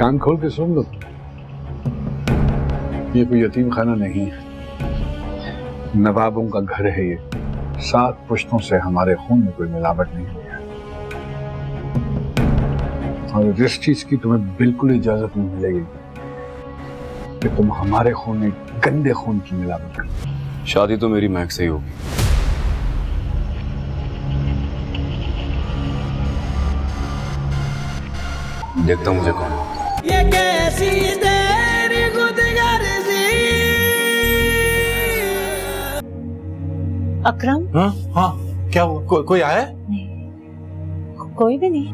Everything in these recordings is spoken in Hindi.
कान खोल के सुन लो, ये कोई यतीम खाना नहीं है, नवाबों का घर है ये। 7 पुश्तों से हमारे खून में कोई मिलावट नहीं हुई है, और इस चीज की तुम्हें बिल्कुल इजाजत नहीं मिलेगी कि तुम हमारे खून में गंदे खून की मिलावट करो। शादी तो मेरी महक से ही होगी। देखता हूं मुझे कौन। ये कैसी तेरी गुदगर्जी। अकरम? हाँ क्या हुआ? कोई आया? नहीं, कोई भी नहीं।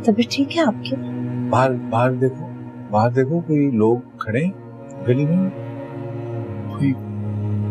तबीयत ठीक है आपकी? बाहर देखो कोई लोग खड़े गली में, कोई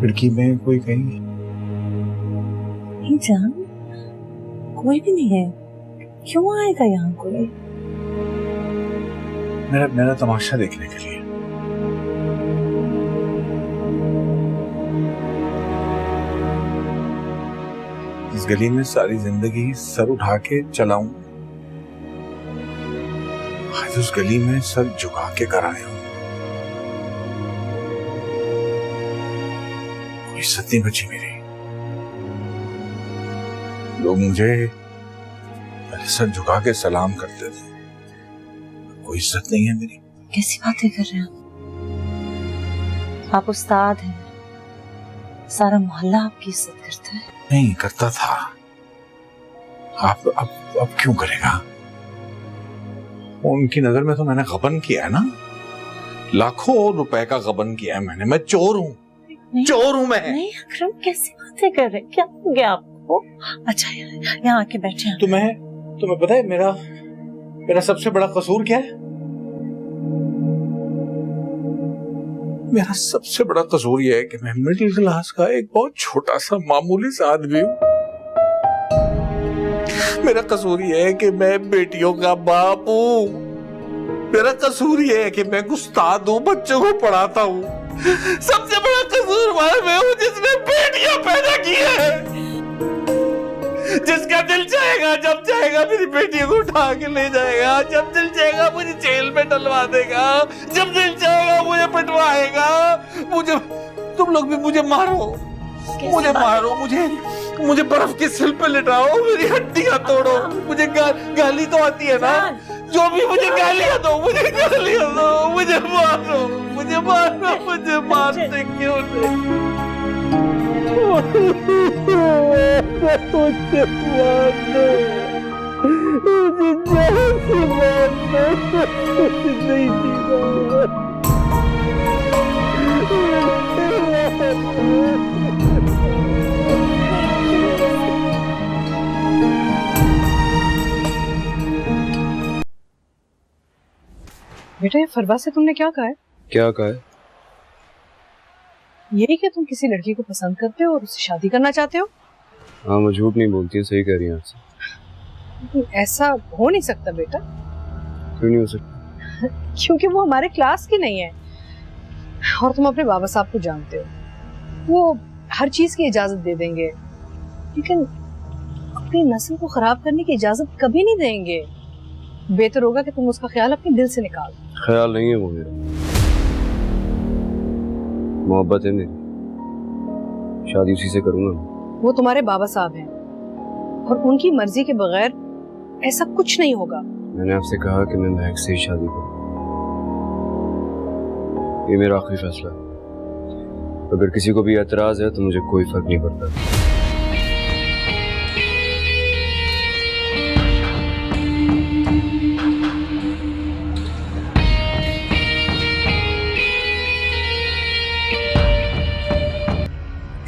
खिड़की में, कोई कहीं। नहीं जान, कोई भी नहीं है। क्यों आएगा यहाँ कोई? मेरा तमाशा देखने के लिए। इस गली में सारी जिंदगी सर उठा के चलाऊं, आज उस गली में सर झुका के कर आया हूं। कोई इज्जत नहीं बची मेरी। लोग मुझे पहले सर झुका के सलाम करते थे, कोई इज्जत नहीं है मेरी। कैसी बातें कर रहे हैं आप? उस्ताद हैं, सारा मोहल्ला आपकी इज्जत करता है। नहीं करता था, अब क्यों करेगा? उनकी नजर में तो मैंने गबन किया है ना, लाखों रुपए का गबन किया है मैंने। मैं चोर हूँ, चोर हूँ मैं। नहीं अकरम, कैसी बातें कर रहे हैं? क्या हो गया आपको? अच्छा यहाँ आके बैठे हैं। तुम्हें पता है मेरा सबसे बड़ा कसूर क्या है? मेरा सबसे बड़ा कसूर यह है कि मैं मिडिल क्लास का एक बहुत छोटा सा मामूली सा आदमी हूँ। मेरा कसूर यह है कि मैं बेटियों का बाप हूँ। मेरा कसूर यह है कि मैं उस्ताद हूँ, बच्चों को पढ़ाता हूँ। सबसे बड़ा कसूर मैं हूँ जिसने बेटियां पैदा की है। जिसका दिल चाहेगा जब चाहेगा मेरी बेटियों को उठा के ले जाएगा, जब दिल चाहेगा मुझे जेल में डलवा देगा, जब दिल चाहेगा मुझे पिटवाएगा। तुम लोग भी मुझे मारो, मुझे बर्फ के सिल पे लिटाओ, मेरी हड्डियां तोड़ो, मुझे गाली तो आती है ना, जो भी मुझे गालियां दो, मुझे मारते क्यों नहीं? बेटा ये फरवा से तुमने क्या कहा है? क्या कहा है? यही कि तुम किसी लड़की को पसंद करते हो और उससे शादी करना चाहते हो? हाँ, मैं झूठ नहीं बोलती हूँ, सही कह रही हैं आपसे। ऐसा हो नहीं सकता बेटा। क्यों नहीं हो सकता? क्योंकि वो हमारे क्लास की नहीं है, और तुम अपने बाबा साहब को जानते हो, वो हर चीज की इजाजत दे देंगे, लेकिन अपनी नस्ल को खराब करने की इजाजत कभी नहीं देंगे। बेहतर होगा कि तुम उसका ख्याल अपने दिल से निकाल। ख्याल नहीं है वो मेरा, मोहब्बत है मेरी, शादी उसी से करूंगा। वो तुम्हारे बाबा साहब हैं और उनकी मर्जी के बगैर ऐसा कुछ नहीं होगा। मैंने आपसे कहा कि मैं महक से ही शादी करूं, ये मेरा आखिरी फैसला है। अगर किसी को भी एतराज है तो मुझे कोई फर्क नहीं पड़ता।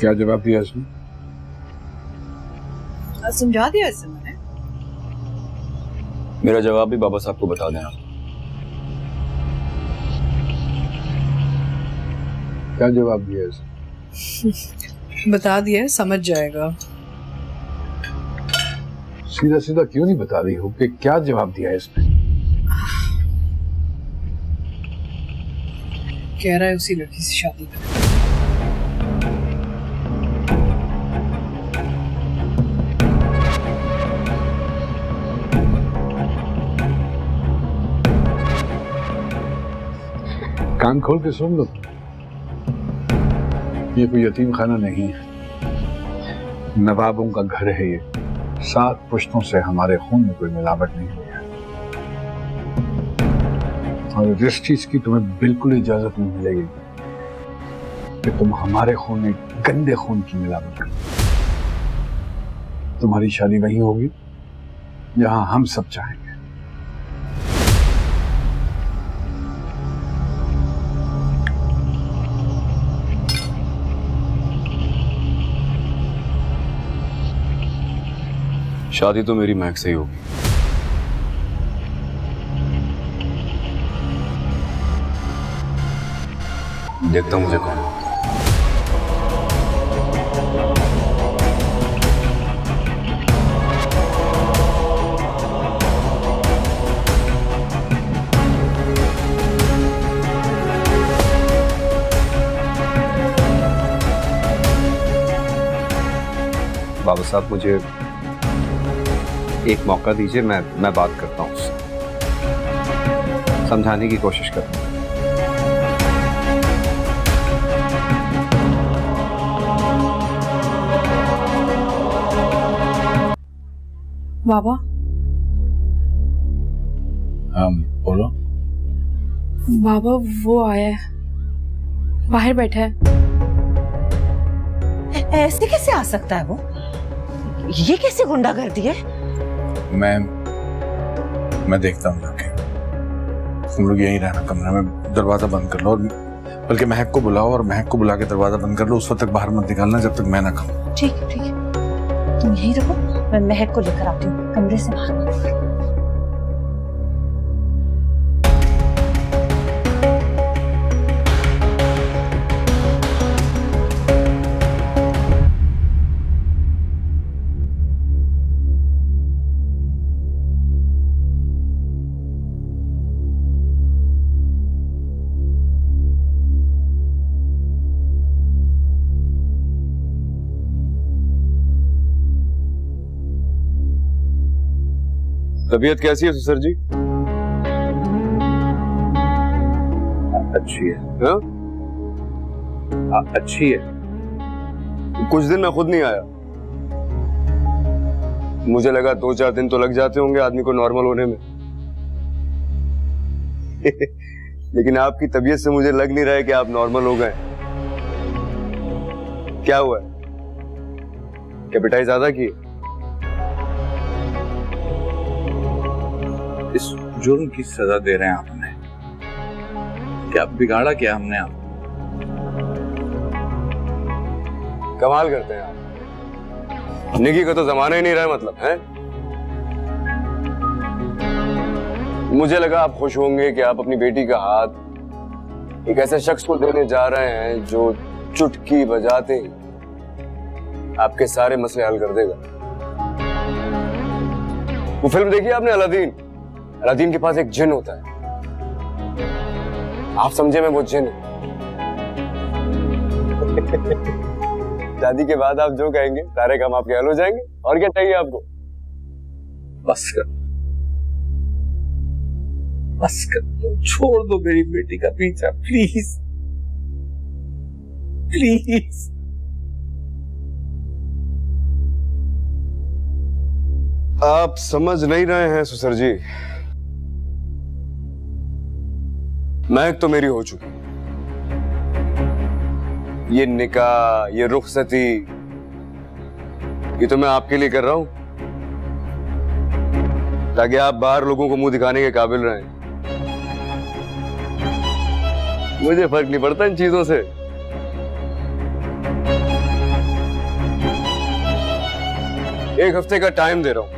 क्या जवाब दिया इसने? समझा दिया इसे मैंने। मेरा जवाब भी बाबा साहब को बता देना। क्या जवाब दिया इसने? बता दिया, समझ जाएगा। सीधा सीधा क्यों नहीं बता रही हो कि क्या जवाब दिया इसने? कह रहा है उसी लड़की से शादी करें। कान खोल के सुन लो, ये कोई यतीम खाना नहीं है, नवाबों का घर है ये। 7 पुश्तों से हमारे खून में कोई मिलावट नहीं हुई है, और जिस चीज की तुम्हें बिल्कुल इजाजत नहीं मिलेगी कि तुम हमारे खून में गंदे खून की मिलावट करो। तुम्हारी शादी वहीं होगी जहां हम सब चाहेंगे। शादी तो मेरी महक से ही होगी। देखता हूं मुझे कौन। बाबा साहब मुझे एक मौका दीजिए, मैं बात करता हूँ उससे, समझाने की कोशिश करता हूँ। बाबा बोलो। बाबा वो आया है, बाहर बैठा है। ऐसे कैसे आ सकता है वो? ये कैसे गुंडागर्दी है? मैं देखता हूँ जाके। तुम लोग यहीं रहना कमरे में, दरवाजा बंद कर लो, और बल्कि महक को बुलाओ और महक को बुला के दरवाजा बंद कर लो। उस वक्त तक बाहर मत निकालना जब तक मैं ना कहूँ। ठीक है, तुम यहीं रहो, मैं महक को लेकर आती हूँ, कमरे से बाहर मत निकलो। तबीयत कैसी है ससुर जी? अच्छी है। हाँ? अच्छी है। कुछ दिन मैं खुद नहीं आया, मुझे लगा 2-4 दिन तो लग जाते होंगे आदमी को नॉर्मल होने में। लेकिन आपकी तबीयत से मुझे लग नहीं रहा है कि आप नॉर्मल हो गए। क्या हुआ है? क्या पिटाई ज्यादा की? इस जुर्म की सजा दे रहे हैं आपने? क्या बिगाड़ा क्या हमने आप? कमाल करते हैं आप, निकी का तो जमाना ही नहीं रहा मतलब है। मुझे लगा आप खुश होंगे कि आप अपनी बेटी का हाथ एक ऐसे शख्स को देने जा रहे हैं जो चुटकी बजाते ही आपके सारे मसले हल कर देगा। वो फिल्म देखी आपने अलादीन? अलादीन के पास एक जिन होता है, आप समझे मैं वो जिन। शादी के बाद आप जो कहेंगे सारे काम आपके हल हो जाएंगे। और क्या चाहिए आपको? बस कर, बस कर, छोड़ दो मेरी बेटी का पीछा, प्लीज प्लीज। आप समझ नहीं रहे हैं ससुर जी, महक तो मेरी हो चुकी। ये निकाह, ये रुखसती, ये तो मैं आपके लिए कर रहा हूं ताकि आप बाहर लोगों को मुंह दिखाने के काबिल रहें। मुझे फर्क नहीं पड़ता इन चीजों से। एक हफ्ते का टाइम दे रहा हूं,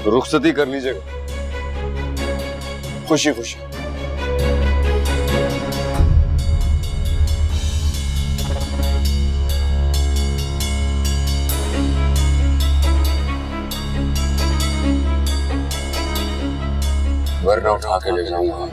रुखसती कर लीजिएगा खुशी खुशी। वरना उठा के ले जाऊंगा।